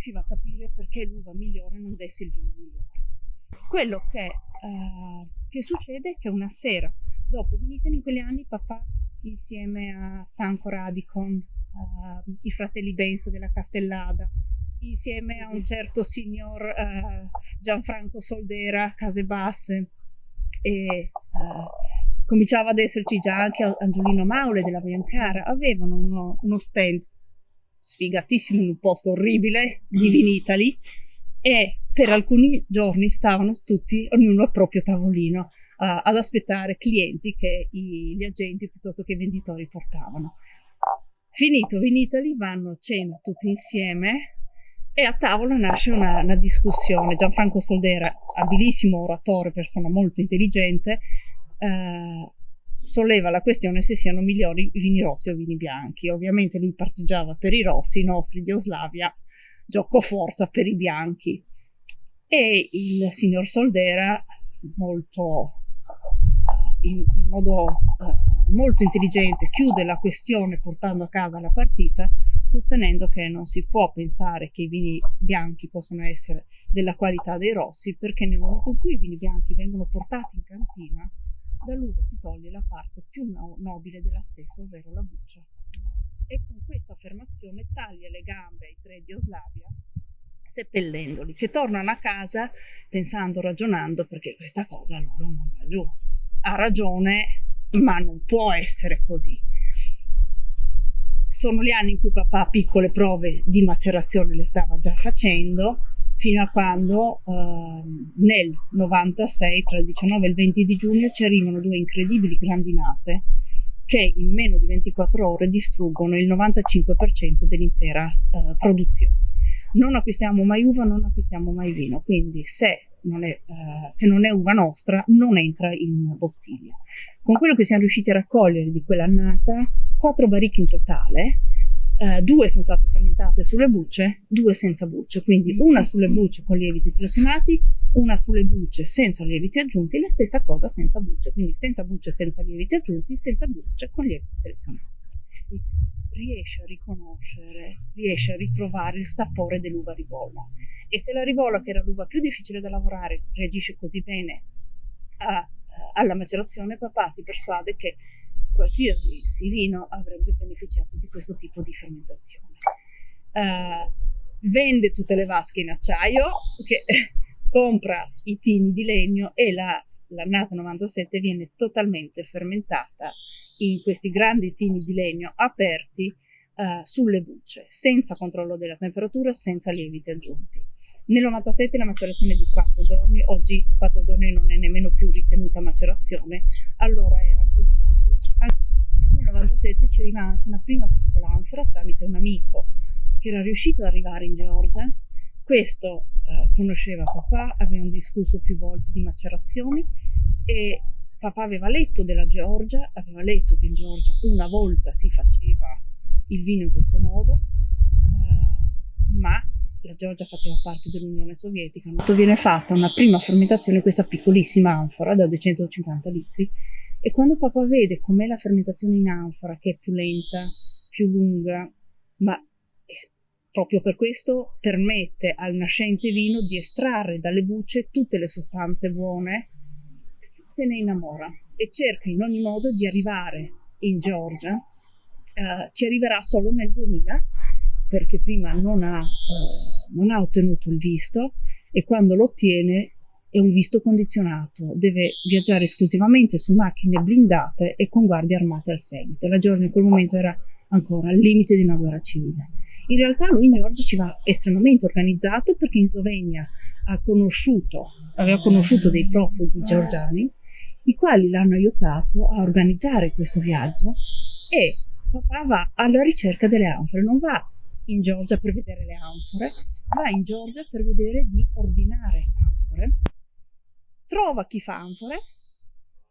riusciva a capire perché l'uva migliore non desse il vino migliore. Quello che succede è che una sera, dopo Vinitaly, in quegli anni papà, insieme a Stanco Radicon, i fratelli Benz della Castellada, insieme a un certo signor Gianfranco Soldera, Case Basse, e cominciava ad esserci già anche Angiolino Maule della Biancara, avevano uno stand sfigatissimo in un posto orribile di Vinitaly, e per alcuni giorni stavano tutti, ognuno al proprio tavolino, ad aspettare clienti che gli agenti piuttosto che i venditori portavano. Finito Vinitaly, vanno a cena tutti insieme e a tavola nasce una discussione. Gianfranco Soldera, abilissimo oratore, persona molto intelligente, solleva la questione se siano migliori i vini rossi o i vini bianchi. Ovviamente lui parteggiava per i rossi, i nostri di Oslavia, giocoforza per i bianchi. E il signor Soldera, in modo molto intelligente, chiude la questione portando a casa la partita, sostenendo che non si può pensare che i vini bianchi possano essere della qualità dei rossi, perché nel momento in cui i vini bianchi vengono portati in cantina, dall'uva si toglie la parte più nobile della stessa, ovvero la buccia. E con questa affermazione taglia le gambe ai tre di Oslavia, seppellendoli, che tornano a casa pensando, ragionando, perché questa cosa loro non va giù. Ha ragione, ma non può essere così. Sono gli anni in cui papà piccole prove di macerazione le stava già facendo, fino a quando nel 96, tra il 19 e il 20 di giugno, ci arrivano due incredibili grandinate che in meno di 24 ore distruggono il 95% dell'intera produzione. Non acquistiamo mai uva, non acquistiamo mai vino, quindi se non è uva nostra non entra in bottiglia. Con quello che siamo riusciti a raccogliere di quell'annata, 4 baricche in totale, 2 sono state fermentate sulle bucce, 2 senza bucce, quindi una sulle bucce con lieviti selezionati, una sulle bucce senza lieviti aggiunti, la stessa cosa senza bucce, quindi senza bucce, senza lieviti aggiunti, senza bucce con lieviti selezionati. Riesce a riconoscere, riesce a ritrovare il sapore dell'uva ribolla. E se la ribolla, che era l'uva più difficile da lavorare, reagisce così bene alla macerazione, papà si persuade che qualsiasi vino avrebbe beneficiato di questo tipo di fermentazione. Vende tutte le vasche in acciaio, compra i tini di legno, e l'annata 97 viene totalmente fermentata in questi grandi tini di legno aperti sulle bucce, senza controllo della temperatura, senza lieviti aggiunti. Nel 97 la macerazione è di 4 giorni, oggi 4 giorni non è nemmeno più ritenuta macerazione, allora era follia pura. Nel 97 ci arriva anche una prima piccola anfora tramite un amico che era riuscito ad arrivare in Georgia. Questo conosceva papà, avevano discusso più volte di macerazioni, e papà aveva letto della Georgia, aveva letto che in Georgia una volta si faceva il vino in questo modo, ma la Georgia faceva parte dell'Unione Sovietica. Viene fatta una prima fermentazione in questa piccolissima anfora da 250 litri, e quando papà vede com'è la fermentazione in anfora, che è più lenta, più lunga, ma proprio per questo permette al nascente vino di estrarre dalle bucce tutte le sostanze buone, se ne innamora e cerca in ogni modo di arrivare in Georgia. Ci arriverà solo nel 2000, perché prima non ha ottenuto il visto, e quando lo ottiene è un visto condizionato, deve viaggiare esclusivamente su macchine blindate e con guardie armate al seguito. La Georgia in quel momento era ancora al limite di una guerra civile. In realtà lui in Georgia ci va estremamente organizzato, perché in Slovenia aveva conosciuto dei profughi georgiani, i quali l'hanno aiutato a organizzare questo viaggio, e papà va alla ricerca delle anfore. Non va in Georgia per vedere le anfore, va in Georgia per vedere di ordinare anfore. Trova chi fa anfore,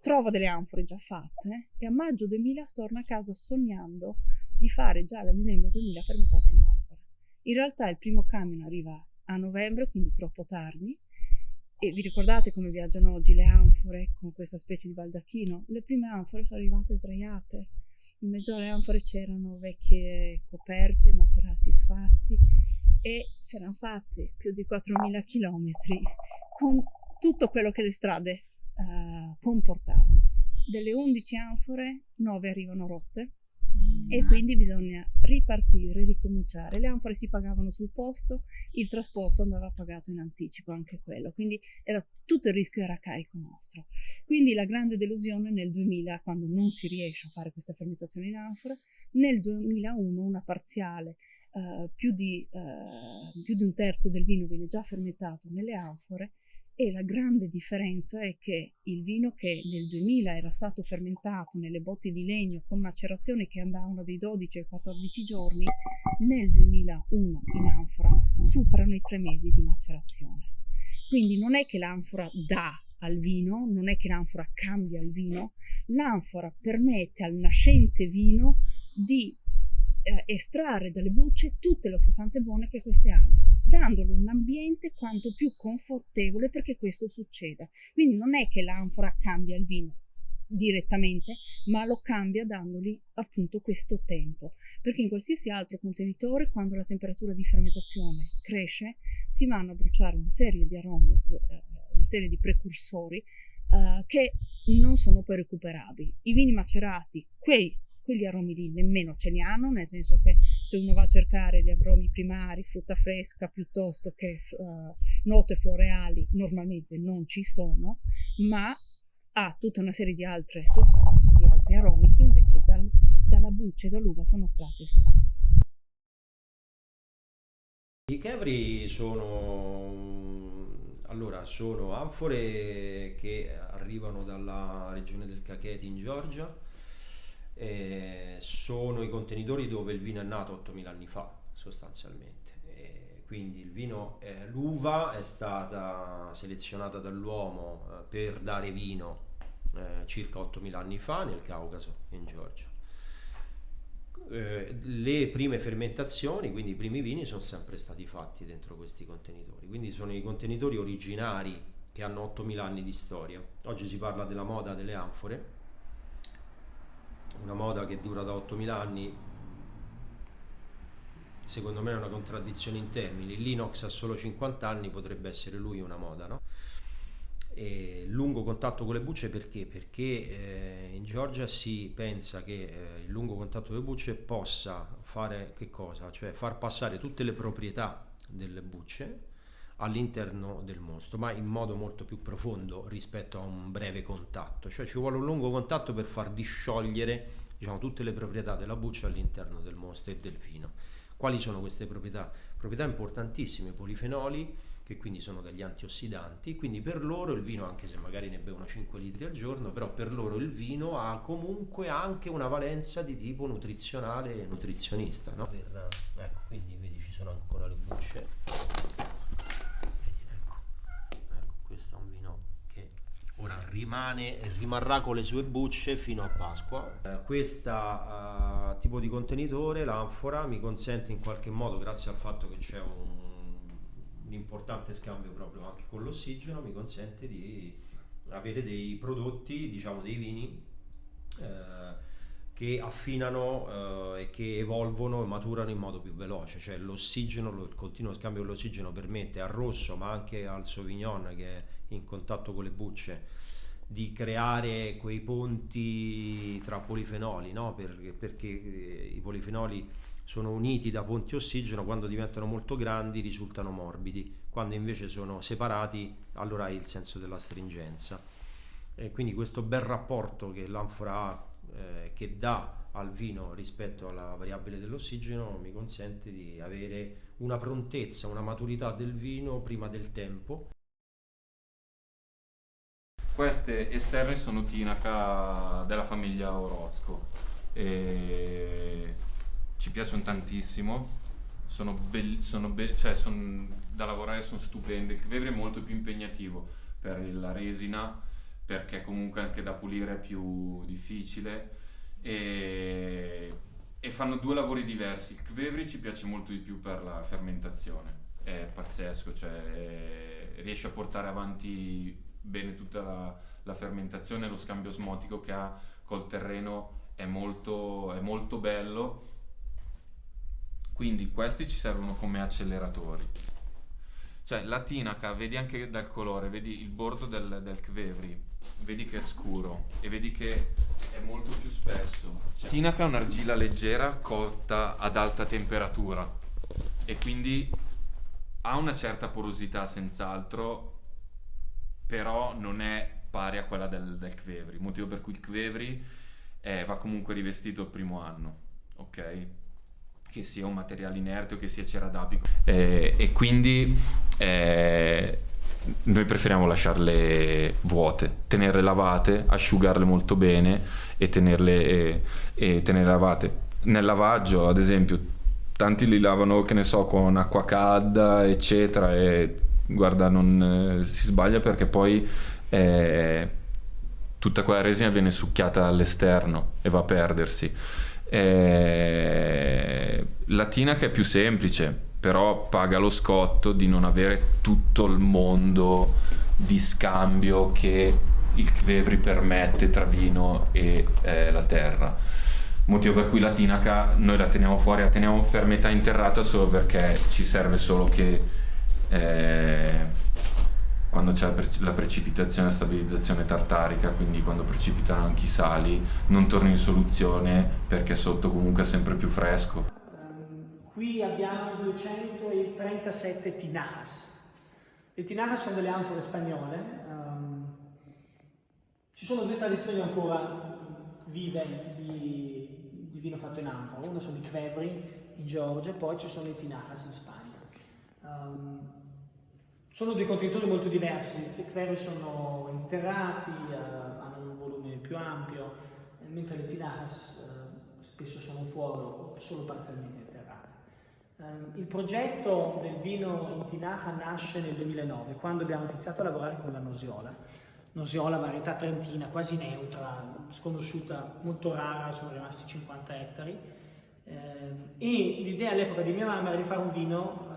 trova delle anfore già fatte, e a maggio 2000 torna a casa sognando di fare già la Millennio 2000 fermentata in anfora. In realtà il primo camion arriva a novembre, quindi troppo tardi, e vi ricordate come viaggiano oggi le anfore con questa specie di baldacchino? Le prime anfore sono arrivate sdraiate, In mezzo alle anfore c'erano vecchie coperte, materassi sfatti, e si erano fatti più di 4.000 chilometri con tutto quello che le strade comportavano. Delle 11 anfore, 9 arrivano rotte, e quindi bisogna ripartire, ricominciare. Le anfore si pagavano sul posto, il trasporto andava pagato in anticipo, anche quello, quindi tutto il rischio era a carico nostro. Quindi la grande delusione nel 2000, quando non si riesce a fare questa fermentazione in anfora. Nel 2001 una parziale, più di un terzo del vino viene già fermentato nelle anfore, e la grande differenza è che il vino che nel 2000 era stato fermentato nelle botti di legno con macerazioni che andavano dai 12 ai 14 giorni, nel 2001 in anfora superano i 3 mesi di macerazione. Quindi non è che l'anfora dà al vino, non è che l'anfora cambia il vino, l'anfora permette al nascente vino di estrarre dalle bucce tutte le sostanze buone che queste hanno, dandole un ambiente quanto più confortevole perché questo succeda. Quindi non è che l'anfora cambia il vino direttamente, ma lo cambia dandogli appunto questo tempo, perché in qualsiasi altro contenitore, quando la temperatura di fermentazione cresce, si vanno a bruciare una serie di aromi, una serie di precursori che non sono poi recuperabili. I vini macerati, quegli aromi lì nemmeno ce li hanno, nel senso che se uno va a cercare gli aromi primari, frutta fresca piuttosto che note floreali, normalmente non ci sono, ma ha tutta una serie di altre sostanze, di altri aromi che invece dalla buccia e dall'uva sono state estratte. I chevri sono anfore che arrivano dalla regione del Kakheti in Georgia. Sono i contenitori dove il vino è nato 8000 anni fa sostanzialmente. Quindi l'uva è stata selezionata dall'uomo per dare vino circa 8000 anni fa nel Caucaso in Georgia. Le prime fermentazioni, quindi i primi vini, sono sempre stati fatti dentro questi contenitori, quindi sono i contenitori originari che hanno 8000 anni di storia. Oggi si parla della moda delle anfore, una moda che dura da 8000 anni. Secondo me è una contraddizione in termini. L'inox ha solo 50 anni, potrebbe essere lui una moda, no? E lungo contatto con le bucce perché? Perché in Georgia si pensa che il lungo contatto con le bucce possa fare che cosa? Cioè far passare tutte le proprietà delle bucce all'interno del mosto, ma in modo molto più profondo rispetto a un breve contatto. Cioè ci vuole un lungo contatto per far disciogliere, diciamo, tutte le proprietà della buccia all'interno del mosto e del vino. Quali sono queste proprietà? Proprietà importantissime, polifenoli, che quindi sono degli antiossidanti, quindi per loro il vino, anche se magari ne bevono 5 litri al giorno, però per loro il vino ha comunque anche una valenza di tipo nutrizionale e nutrizionista, no? Ecco, quindi vedi, ci sono ancora le bucce. Ecco, questo è un vino che ora rimarrà con le sue bucce fino a Pasqua. Questa tipo di contenitore, l'anfora, mi consente in qualche modo, grazie al fatto che c'è un importante scambio proprio anche con l'ossigeno, mi consente di avere dei prodotti, diciamo dei vini che affinano e che evolvono e maturano in modo più veloce. Cioè l'ossigeno, il continuo scambio con l'ossigeno permette al rosso, ma anche al Sauvignon, che è in contatto con le bucce, di creare quei ponti tra polifenoli, no? Perché i polifenoli sono uniti da ponti ossigeno, quando diventano molto grandi risultano morbidi, quando invece sono separati allora hai il senso della stringenza. E quindi questo bel rapporto che l'anfora ha, che dà al vino rispetto alla variabile dell'ossigeno, mi consente di avere una prontezza, una maturità del vino prima del tempo. Queste esterne sono Tinaca della famiglia Orozco e ci piacciono tantissimo, cioè da lavorare, sono stupende. Il Kvevri è molto più impegnativo per la resina, perché comunque anche da pulire è più difficile e fanno due lavori diversi. Il Kvevri ci piace molto di più per la fermentazione, è pazzesco, cioè riesce a portare avanti bene tutta la fermentazione e lo scambio osmotico che ha col terreno è molto bello. Quindi questi ci servono come acceleratori. Cioè la Tinaca, vedi anche dal colore, vedi il bordo del Kvevri, vedi che è scuro e vedi che è molto più spesso. Tinaca è un'argilla leggera cotta ad alta temperatura e quindi ha una certa porosità senz'altro, però non è pari a quella del Kvevri, motivo per cui il Kvevri va comunque rivestito il primo anno, ok? Che sia un materiale inerte o che sia cera d'apico, e quindi noi preferiamo lasciarle vuote, tenerle lavate, asciugarle molto bene e tenerle lavate. Nel lavaggio, ad esempio, tanti li lavano, che ne so, con acqua calda eccetera, e guarda, non si sbaglia, perché poi tutta quella resina viene succhiata all'esterno e va a perdersi. La Tinaca è più semplice, però paga lo scotto di non avere tutto il mondo di scambio che il Kvevri permette tra vino e la terra, motivo per cui la Tinaca noi la teniamo fuori, la teniamo per metà interrata solo perché ci serve solo che quando c'è la precipitazione e stabilizzazione tartarica, quindi quando precipitano anche i sali, non torni in soluzione, perché sotto comunque è sempre più fresco. Qui abbiamo 237 tinajas. Le tinajas sono delle anfore spagnole. Ci sono due tradizioni ancora vive di vino fatto in anfora. Una sono i Kvevri in Georgia, poi ci sono i tinajas in Spagna. Sono dei contenitori molto diversi. I Kvevri sono interrati, hanno un volume più ampio, mentre le tinajas spesso sono fuori o solo parzialmente interrate. Il progetto del vino in tinaja nasce nel 2009, quando abbiamo iniziato a lavorare con la Nosiola, varietà trentina, quasi neutra, sconosciuta, molto rara, sono rimasti 50 ettari. E l'idea all'epoca di mia mamma era di fare un vino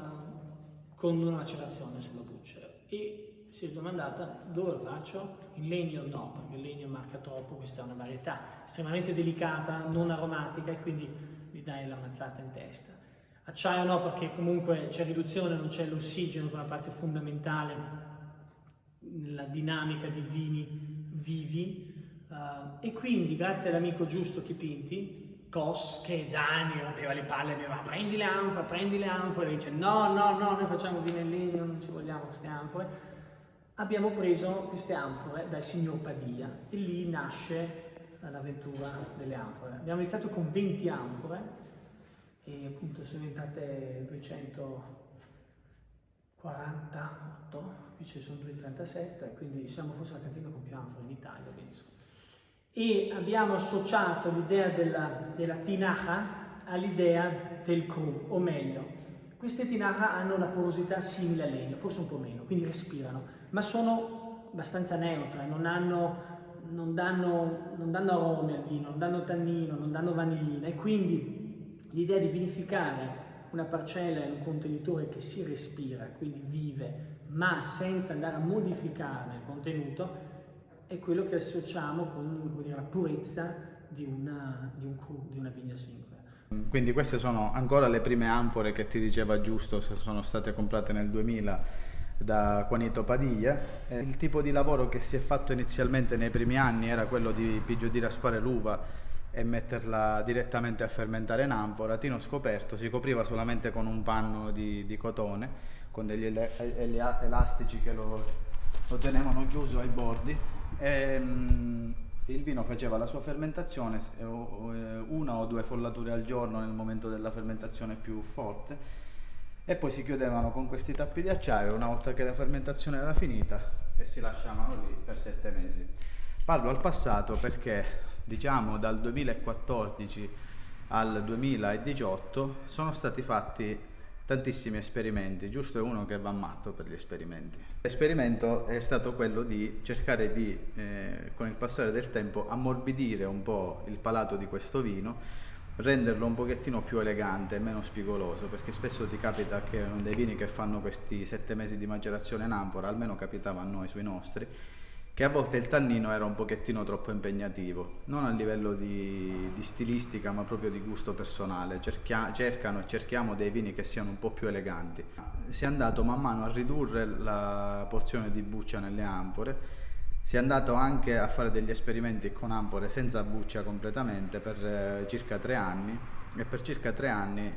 con una macerazione sulla buccia, e si è domandata: dove lo faccio? In legno? No, perché il legno marca troppo. Questa è una varietà estremamente delicata, non aromatica, e quindi gli dai la mazzata in testa. Acciaio no, perché comunque c'è riduzione, non c'è l'ossigeno, che è una parte fondamentale nella dinamica di vini vivi, e quindi grazie all'amico Giusto Chipinti, Cos, che da anni rompeva le palle, mi diceva prendi le anfore, e dice no, noi facciamo vino in legno, non ci vogliamo queste anfore. Abbiamo preso queste anfore dal signor Padilla e lì nasce l'avventura delle anfore. Abbiamo iniziato con 20 anfore e appunto sono diventate 248, qui ci sono 237, quindi siamo forse la cantina con più anfore in Italia, penso. E abbiamo associato l'idea della tinaja all'idea del cru, o meglio, queste tinaja hanno una porosità simile al legno, forse un po' meno, quindi respirano, ma sono abbastanza neutre, non danno aromi al vino, non danno tannino, non danno vanillina, e quindi l'idea di vinificare una parcella in un contenitore che si respira, quindi vive, ma senza andare a modificarne il contenuto, è quello che associamo con, come dire, la purezza di un cru, di una vigna singola. Quindi queste sono ancora le prime anfore che ti diceva Giusto, sono state comprate nel 2000 da Juanito Padilla. Il tipo di lavoro che si è fatto inizialmente nei primi anni era quello di di raspare l'uva e metterla direttamente a fermentare in anfora. Tino scoperto, si copriva solamente con un panno di cotone, con degli elastici che lo tenevano chiuso ai bordi. Il vino faceva la sua fermentazione, una o due follature al giorno nel momento della fermentazione più forte, e poi si chiudevano con questi tappi di acciaio una volta che la fermentazione era finita e si lasciavano lì per 7 mesi. Parlo al passato perché, diciamo, dal 2014 al 2018 sono stati fatti tantissimi esperimenti. Giusto è uno che va matto per gli esperimenti. L'esperimento è stato quello di cercare di, con il passare del tempo, ammorbidire un po' il palato di questo vino, renderlo un pochettino più elegante e meno spigoloso, perché spesso ti capita che dei vini che fanno questi 7 mesi di macerazione in anfora, almeno capitava a noi sui nostri, che a volte il tannino era un pochettino troppo impegnativo, non a livello di stilistica ma proprio di gusto personale. Cerchiamo dei vini che siano un po' più eleganti. Si è andato man mano a ridurre la porzione di buccia nelle anfore, si è andato anche a fare degli esperimenti con anfore senza buccia completamente per circa 3 anni, e per circa 3 anni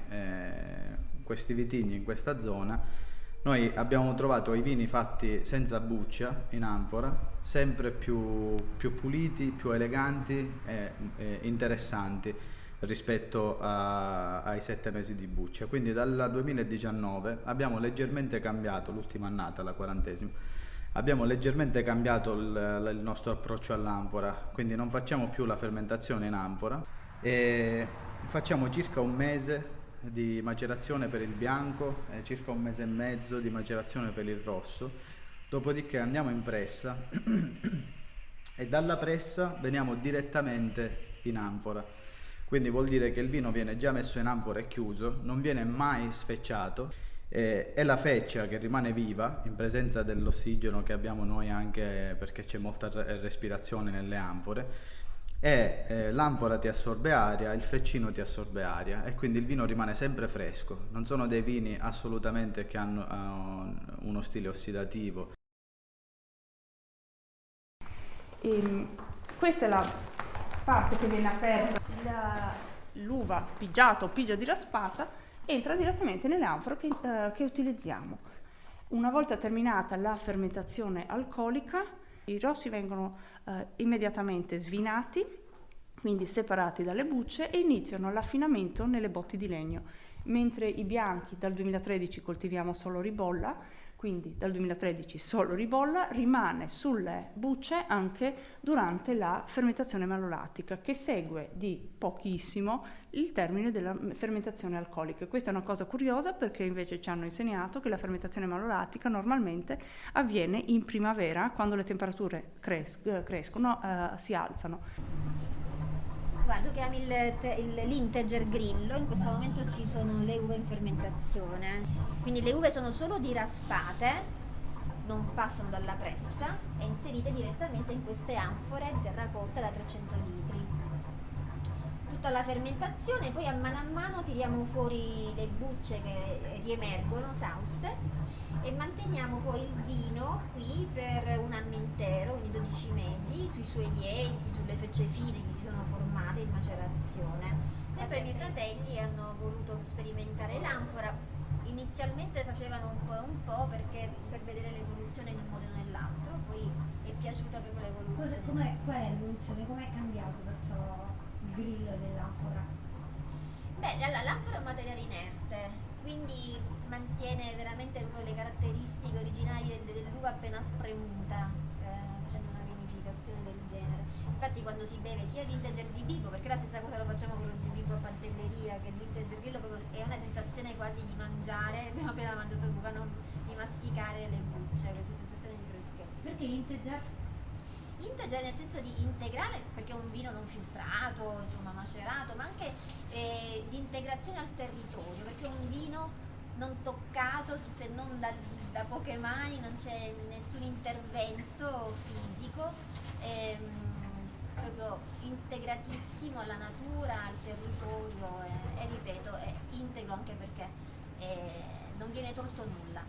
questi vitigni in questa zona noi abbiamo trovato i vini fatti senza buccia in anfora, sempre più puliti, più eleganti e interessanti rispetto ai 7 mesi di buccia. Quindi dal 2019 abbiamo leggermente cambiato, l'ultima annata, la 40esima, abbiamo leggermente cambiato il nostro approccio all'anfora, quindi non facciamo più la fermentazione in anfora e facciamo circa 1 mese di macerazione per il bianco e circa 1 mese e mezzo di macerazione per il rosso, dopodiché andiamo in pressa e dalla pressa veniamo direttamente in anfora, quindi vuol dire che il vino viene già messo in anfora e chiuso, non viene mai sfecciato, e la feccia che rimane viva in presenza dell'ossigeno che abbiamo noi, anche perché c'è molta respirazione nelle anfore, e l'anfora ti assorbe aria, il feccino ti assorbe aria e quindi il vino rimane sempre fresco. Non sono dei vini assolutamente che hanno uno stile ossidativo. Questa è la parte che viene aperta, l'uva pigiata o pigia di raspata entra direttamente nelle anfore che utilizziamo. Una volta terminata la fermentazione alcolica, i rossi vengono immediatamente svinati, quindi separati dalle bucce, e iniziano l'affinamento nelle botti di legno, mentre i bianchi dal 2013 coltiviamo solo ribolla, quindi dal 2013 solo ribolla, rimane sulle bucce anche durante la fermentazione malolattica, che segue di pochissimo il termine della fermentazione alcolica. Questa è una cosa curiosa, perché invece ci hanno insegnato che la fermentazione malolattica normalmente avviene in primavera, quando le temperature crescono, si alzano. Guarda, tu chiami l'integer grillo, in questo momento ci sono le uve in fermentazione, quindi le uve sono solo diraspate, non passano dalla pressa e inserite direttamente in queste anfore di terracotta da 300 litri. Tutta la fermentazione, poi a mano tiriamo fuori le bucce che riemergono sauste e manteniamo poi il vino qui per 1 anno intero, quindi 12 mesi, sui suoi lieviti, sulle fecce fine che si sono formate in macerazione. Sempre i miei fratelli hanno voluto sperimentare l'anfora, inizialmente facevano un po' perché per vedere l'evoluzione in un modo o nell'altro, poi è piaciuta proprio l'evoluzione. Qual è l'evoluzione? Com'è cambiato perciò il grillo dell'anfora? Beh, l'anfora è un materiale inerte, quindi mantiene veramente proprio le caratteristiche originali dell'uva appena spremuta, facendo una vinificazione del genere. Infatti quando si beve sia l'integer zibibo, perché la stessa cosa lo facciamo con lo zibibo a Pantelleria, che l'integer grillo proprio è una sensazione quasi di mangiare, abbiamo appena mangiato uva, non di masticare le bucce, questa sensazione di freschezza. Perché integer? Integer nel senso di integrale, perché è un vino non filtrato, insomma macerato, ma anche di integrazione al territorio, perché è un vino non toccato, se non da poche mani, non c'è nessun intervento fisico, proprio integratissimo alla natura, al territorio e ripeto, è integro anche perché non viene tolto nulla.